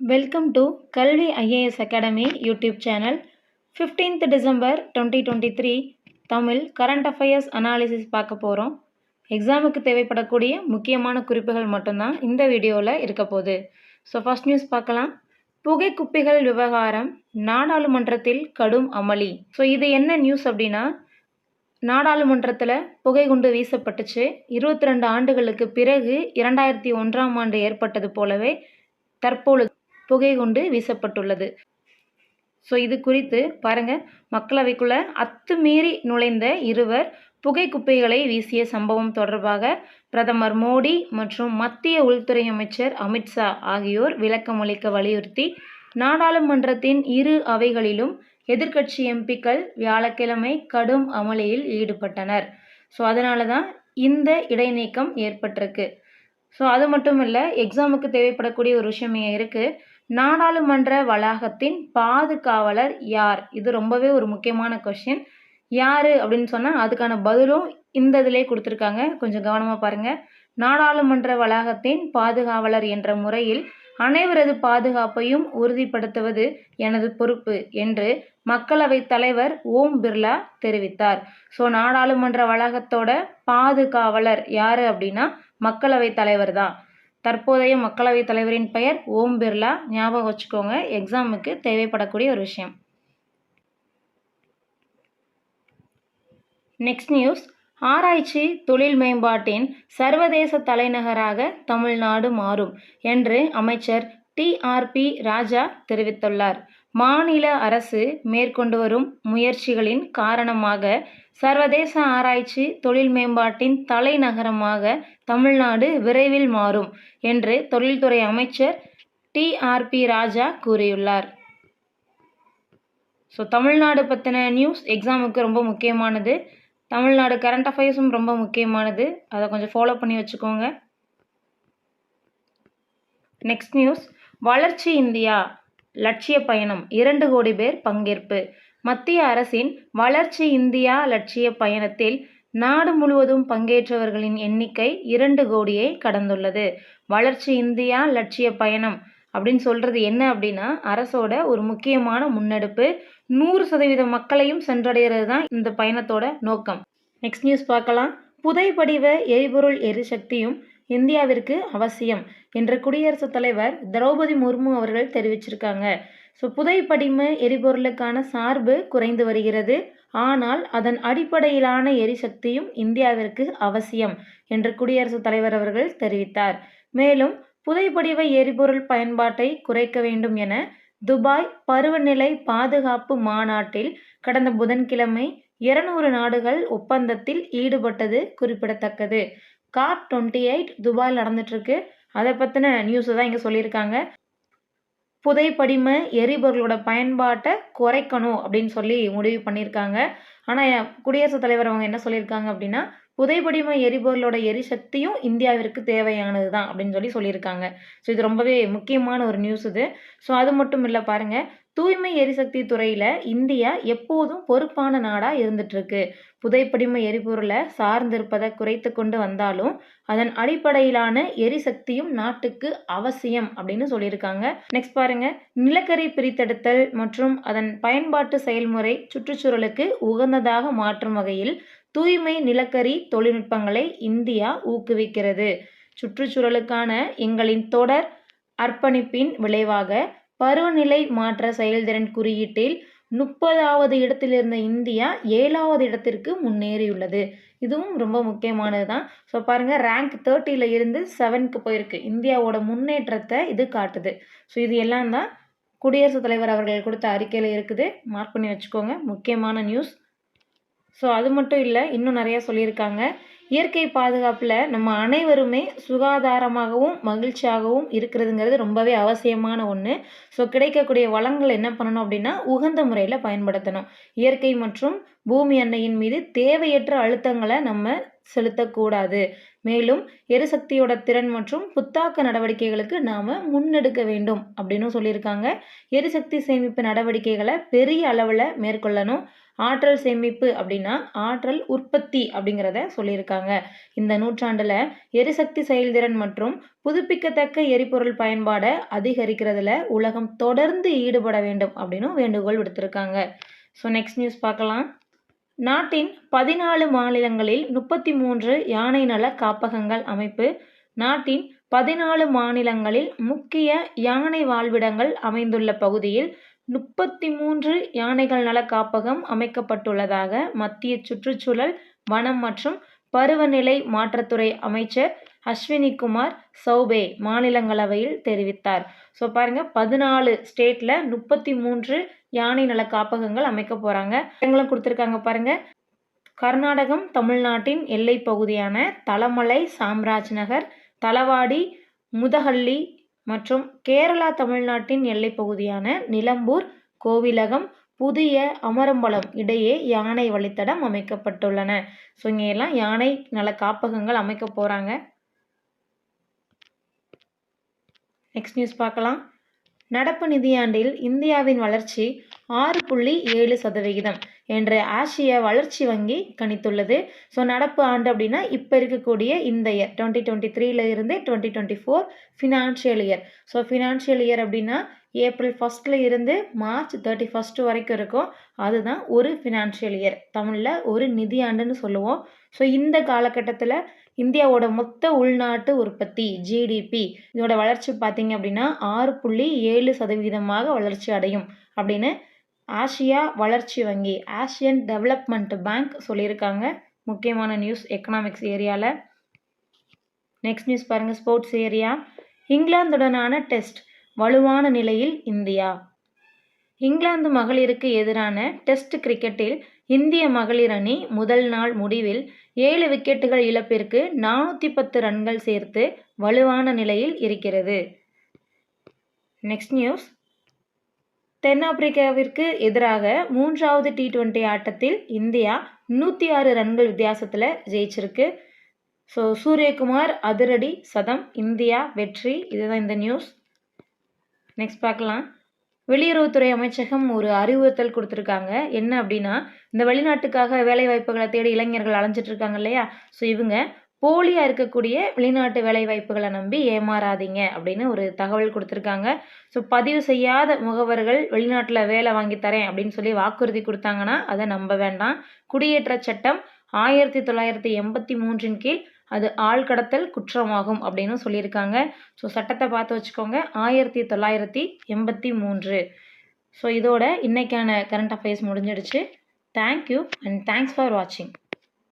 Welcome to கல்வி IAS academy YouTube channel. 15th December 2023 Tamil current affairs analysis பார்க்க போகிறோம். எக்ஸாமுக்கு தேவைப்படக்கூடிய முக்கியமான குறிப்புகள் மட்டும்தான் இந்த வீடியோவில் இருக்க போகுது. ஸோ ஃபர்ஸ்ட் நியூஸ் பார்க்கலாம். புகைக்குப்பிகள் விவகாரம் நாடாளுமன்றத்தில் கடும் அமளி. ஸோ இது என்ன நியூஸ் அப்படின்னா, நாடாளுமன்றத்தில் புகை குண்டு வீசப்பட்டுச்சு. 22 ஆண்டுகளுக்கு பிறகு 2001ஆம் ஆண்டு ஏற்பட்டது போலவே தற்பொழுது புகை குண்டு வீசப்பட்டுள்ளது. ஸோ இது குறித்து பாருங்க, மக்களவைக்குள்ள அத்துமீறி நுழைந்த இருவர் புகை குப்பைகளை வீசிய சம்பவம் தொடர்பாக பிரதமர் மோடி மற்றும் மத்திய உள்துறை அமைச்சர் அமித்ஷா ஆகியோர் விளக்கமளிக்க வலியுறுத்தி நாடாளுமன்றத்தின் இரு அவைகளிலும் எதிர்க்கட்சி எம்பிக்கள் வியாழக்கிழமை கடும் அமளியில் ஈடுபட்டனர். ஸோ அதனால தான் இந்த இடைநீக்கம் ஏற்பட்டிருக்கு. ஸோ அது மட்டும் இல்லை, எக்ஸாமுக்கு தேவைப்படக்கூடிய ஒரு விஷயம் இருக்குது. நாடாளுமன்ற வளாகத்தின் பாதுகாவலர் யார்? இது ரொம்பவே ஒரு முக்கியமான கொஸ்டின். யார் அப்படின்னு சொன்னால் அதுக்கான பதிலும் இந்த இதிலே கொடுத்துருக்காங்க. கொஞ்சம் கவனமாக பாருங்கள். நாடாளுமன்ற வளாகத்தின் பாதுகாவலர் என்ற முறையில் அனைவரது பாதுகாப்பையும் உறுதிப்படுத்துவது எனது பொறுப்பு என்று மக்களவைத் தலைவர் ஓம் பிர்லா தெரிவித்தார். ஸோ நாடாளுமன்ற வளாகத்தோட பாதுகாவலர் யார் அப்படின்னா மக்களவைத் தலைவர் தான். தற்போதைய மக்களவைத் தலைவரின் பெயர் ஓம் பிர்லா. ஞாபகம் வச்சுக்கோங்க, எக்ஸாமுக்கு தேவைப்படக்கூடிய ஒரு விஷயம். Next news. ஆராய்ச்சி தொழில் மேம்பாட்டின் சர்வதேச தலைநகராக தமிழ்நாடு மாறும் என்று அமைச்சர் TRP ராஜா தெரிவித்துள்ளார். மாநில அரசு மேற்கொண்டு வரும் முயற்சிகளின் காரணமாக சர்வதேச ஆராய்ச்சி தொழில் மேம்பாட்டின் தலைநகரமாக தமிழ்நாடு விரைவில் மாறும் என்று தொழில்துறை அமைச்சர் TRP ராஜா கூறியுள்ளார். ஸோ தமிழ்நாடு பற்றின நியூஸ் எக்ஸாமுக்கு ரொம்ப முக்கியமானது. தமிழ்நாடு கரண்ட் அஃபேர்ஸும் ரொம்ப முக்கியமானது. அதை கொஞ்சம் ஃபாலோ பண்ணி வச்சுக்கோங்க. Next news. வளர்ச்சி இந்தியா லட்சிய பயணம் 2 கோடி பேர் பங்கேற்பு. மத்திய அரசின் வளர்ச்சி இந்தியா லட்சிய பயணத்தில் நாடு முழுவதும் பங்கேற்றவர்களின் எண்ணிக்கை 2 கோடியை கடந்துள்ளது. வளர்ச்சி இந்தியா லட்சிய பயணம் அப்படின்னு சொல்கிறது என்ன அப்படின்னா, அரசோட ஒரு முக்கியமான முன்னெடுப்பு. 100% மக்களையும் சென்றடைகிறது தான் இந்த பயணத்தோட நோக்கம். நெக்ஸ்ட் நியூஸ் பார்க்கலாம். புதைபடிவ எரிபொருள் எரிசக்தியும் இந்தியாவிற்கு அவசியம் என்று குடியரசுத் தலைவர் திரௌபதி முர்மு அவர்கள் தெரிவிச்சிருக்காங்க. ஸோ புதைப்படிம எரிபொருளுக்கான சார்பு குறைந்து வருகிறது, ஆனால் அதன் அடிப்படையிலான எரிசக்தியும் இந்தியாவிற்கு அவசியம் என்று குடியரசுத் தலைவர் அவர்கள் தெரிவித்தார். மேலும் புதைப்படிவ எரிபொருள் பயன்பாட்டை குறைக்க வேண்டும் என துபாய் பருவநிலை பாதுகாப்பு மாநாட்டில் கடந்த புதன்கிழமை 200 நாடுகள் ஒப்பந்தத்தில் ஈடுபட்டது குறிப்பிடத்தக்கது. COP28 துபாயில் நடந்துட்டுருக்கு. அதை பற்றின நியூஸை தான் இங்கே சொல்லியிருக்காங்க. புதைப்படிம எரிபொருளோட பயன்பாட்டை குறைக்கணும் அப்படின்னு சொல்லி முடிவு பண்ணியிருக்காங்க. ஆனால் குடியரசுத் தலைவர் அவங்க என்ன சொல்லியிருக்காங்க அப்படின்னா, புதைப்படிம எரிபொருளோட எரிசக்தியும் இந்தியாவிற்கு தேவையானது தான் அப்படின்னு சொல்லியிருக்காங்க. ஸோ இது ரொம்பவே முக்கியமான ஒரு நியூஸ் இது. ஸோ அது மட்டும் இல்லை பாருங்கள், தூய்மை எரிசக்தி துறையில் இந்தியா எப்போதும் பொறுப்பான நாடாக இருந்துகிட்ருக்கு. புதைப்படிம எரிபொருளை சார்ந்திருப்பதை குறைத்து கொண்டு வந்தாலும் அதன் அடிப்படையிலான எரிசக்தியும் நாட்டுக்கு அவசியம் அப்படின்னு சொல்லியிருக்காங்க. நெக்ஸ்ட் பாருங்க. நிலக்கரி பிரித்தெடுத்தல் மற்றும் அதன் பயன்பாட்டு செயல்முறை சுற்றுச்சூழலுக்கு உகந்ததாக மாற்றும் வகையில் தூய்மை நிலக்கரி தொழில்நுட்பங்களை இந்தியா ஊக்குவிக்கிறது. சுற்றுச்சூழலுக்கான எங்களின் தொடர் அர்ப்பணிப்பின் விளைவாக பருவநிலை மாற்ற செயல்திறன் குறியீட்டில் 30வது இடத்தில் இருந்த இந்தியா 7வது இடத்திற்கு முன்னேறியுள்ளது. இதுவும் ரொம்ப முக்கியமானது தான். ஸோ பாருங்கள், ரேங்க் 30ல் இருந்து 7க்கு போயிருக்கு. இந்தியாவோட முன்னேற்றத்தை இது காட்டுது. ஸோ இது எல்லாம் தான் குடியரசுத் தலைவர் அவர்கள் கொடுத்த அறிக்கையில் இருக்குது. மார்க் பண்ணி வச்சுக்கோங்க, முக்கியமான நியூஸ். ஸோ அது மட்டும் இல்லை, இன்னும் நிறையா சொல்லியிருக்காங்க. இயற்கை பாதுகாப்பில் நம்ம அனைவருமே சுகாதாரமாகவும் மகிழ்ச்சியாகவும் இருக்கிறதுங்கிறது ரொம்பவே அவசியமான ஒன்று. ஸோ கிடைக்கக்கூடிய வளங்கள் என்ன பண்ணணும் அப்படின்னா உகந்த முறையில் பயன்படுத்தணும். இயற்கை மற்றும் பூமி அன்னையின் மீது தேவையற்ற அழுத்தங்களை நம்ம செலுத்தக்கூடாது. மேலும் எரிசக்தியோட திறன் மற்றும் புத்தாக்க நடவடிக்கைகளுக்கு நாம் முன்னெடுக்க வேண்டும் அப்படின்னு சொல்லியிருக்காங்க. எரிசக்தி சேமிப்பு நடவடிக்கைகளை பெரிய அளவில் மேற்கொள்ளணும். ஆற்றல் சேமிப்பு அப்படின்னா ஆற்றல் உற்பத்தி அப்படிங்கிறத சொல்லியிருக்காங்க. இந்த நூற்றாண்டில் எரிசக்தி செயல்திறன் மற்றும் புதுப்பிக்கத்தக்க எரிபொருள் பயன்பாடை அதிகரிக்கிறதுல உலகம் தொடர்ந்து ஈடுபட வேண்டும் அப்படின்னு வேண்டுகோள் விடுத்திருக்காங்க. ஸோ நெக்ஸ்ட் நியூஸ் பார்க்கலாம். நாட்டின் 14 மாநிலங்களில் 33 யானை நல காப்பகங்கள் அமைப்பு. நாட்டின் 14 மாநிலங்களில் முக்கிய யானை வாழ்விடங்கள் அமைந்துள்ள பகுதியில் 33 யானைகள் நல காப்பகம் அமைக்கப்பட்டுள்ளதாக மத்திய சுற்றுச்சூழல், வனம் மற்றும் பருவநிலை மாற்றத்துறை அமைச்சர் அஸ்வினிகுமார் சௌபே மாநிலங்களவையில் தெரிவித்தார். ஸோ பாருங்க, 14 ஸ்டேட்டில் 33 யானை நல காப்பகங்கள் அமைக்க போகிறாங்க. இடங்களும் கொடுத்துருக்காங்க பாருங்க. கர்நாடகம் தமிழ்நாட்டின் எல்லை பகுதியான தலமலை, சாம்ராஜ் நகர், தலவாடி, முதஹள்ளி மற்றும் கேரளா தமிழ்நாட்டின் எல்லை பகுதியான நிலம்பூர், கோவிலகம், புதிய அமரம்பலம் இடையே யானை வழித்தடம் அமைக்கப்பட்டுள்ளன. ஸோ இங்கே எல்லாம் யானை நல காப்பகங்கள் அமைக்க போகிறாங்க. நெக்ஸ்ட் நியூஸ் பார்க்கலாம். நடப்பு நிதியாண்டில் இந்தியாவின் வளர்ச்சி 6.7% என்ற ஆசிய வளர்ச்சி வங்கி கணித்துள்ளது. ஸோ நடப்பு ஆண்டு அப்படின்னா இப்போ இருக்கக்கூடிய இந்த இயர் 2023 இருந்து 2024 financial year. So financial year அப்படின்னா ஏப்ரல் 1 இருந்து மார்ச் 31 வரைக்கும் இருக்கும். அதுதான் ஒரு ஃபினான்ஷியல் இயர். தமிழில் ஒரு நிதியாண்டுன்னு சொல்லுவோம். ஸோ இந்த காலகட்டத்தில் இந்தியாவோட மொத்த உள்நாட்டு உற்பத்தி ஜிடிபி இதோட வளர்ச்சி பார்த்தீங்க அப்படின்னா 6.7% வளர்ச்சி அடையும் அப்படின்னு ஆசியா வளர்ச்சி வங்கி, ஆசியன் டெவலப்மெண்ட் பேங்க் சொல்லியிருக்காங்க. முக்கியமான நியூஸ் எக்கனாமிக்ஸ் ஏரியாவில். நெக்ஸ்ட் நியூஸ் பாருங்கள், ஸ்போர்ட்ஸ் ஏரியா. இங்கிலாந்துடனான டெஸ்ட் வலுவான நிலையில் இந்தியா. இங்கிலாந்து மகளிருக்கு எதிரான டெஸ்ட் கிரிக்கெட்டில் இந்திய மகளிர் அணி முதல் நாள் முடிவில் 7 விக்கெட்டுகள் இழப்பிற்கு 410 ரன்கள் சேர்த்து வலுவான நிலையில் இருக்கிறது. நெக்ஸ்ட் நியூஸ், தென்னாப்பிரிக்காவிற்கு எதிராக 3வது T20 ஆட்டத்தில் இந்தியா 106 ரன்கள் வித்தியாசத்தில் ஜெயிச்சிருக்கு. ஸோ சூரியகுமார் அதிரடி சதம், இந்தியா வெற்றி. இதுதான் இந்த நியூஸ். நெக்ஸ்ட் பார்க்கலாம். வெளியுறவுத்துறை அமைச்சகம் ஒரு அறிவுறுத்தல் கொடுத்துருக்காங்க. என்ன அப்படின்னா, இந்த வெளிநாட்டுக்காக வேலை வாய்ப்புகளை தேடி இளைஞர்கள் அலைஞ்சிட்டு இருக்காங்க இல்லையா, ஸோ இவங்க போலியாக இருக்கக்கூடிய வெளிநாட்டு வேலை வாய்ப்புகளை நம்பி ஏமாறாதீங்க அப்படின்னு ஒரு தகவல் கொடுத்துருக்காங்க. ஸோ பதிவு செய்யாத முகவர்கள் வெளிநாட்டில் வேலை வாங்கி தரேன் அப்படின்னு சொல்லி வாக்குறுதி கொடுத்தாங்கன்னா அதை நம்ப வேண்டாம். குடியேற்ற சட்டம் 1983 கீழ் அது ஆழ்கடத்தல் குற்றமாகும் அப்படின்னு சொல்லியிருக்காங்க. ஸோ சட்டத்தை பார்த்து வச்சுக்கோங்க, 1983. ஸோ இதோட இன்னைக்கான கரண்ட் அஃபேர்ஸ் முடிஞ்சிடுச்சு. தேங்க்யூ அண்ட் தேங்க்ஸ் ஃபார் வாட்சிங்.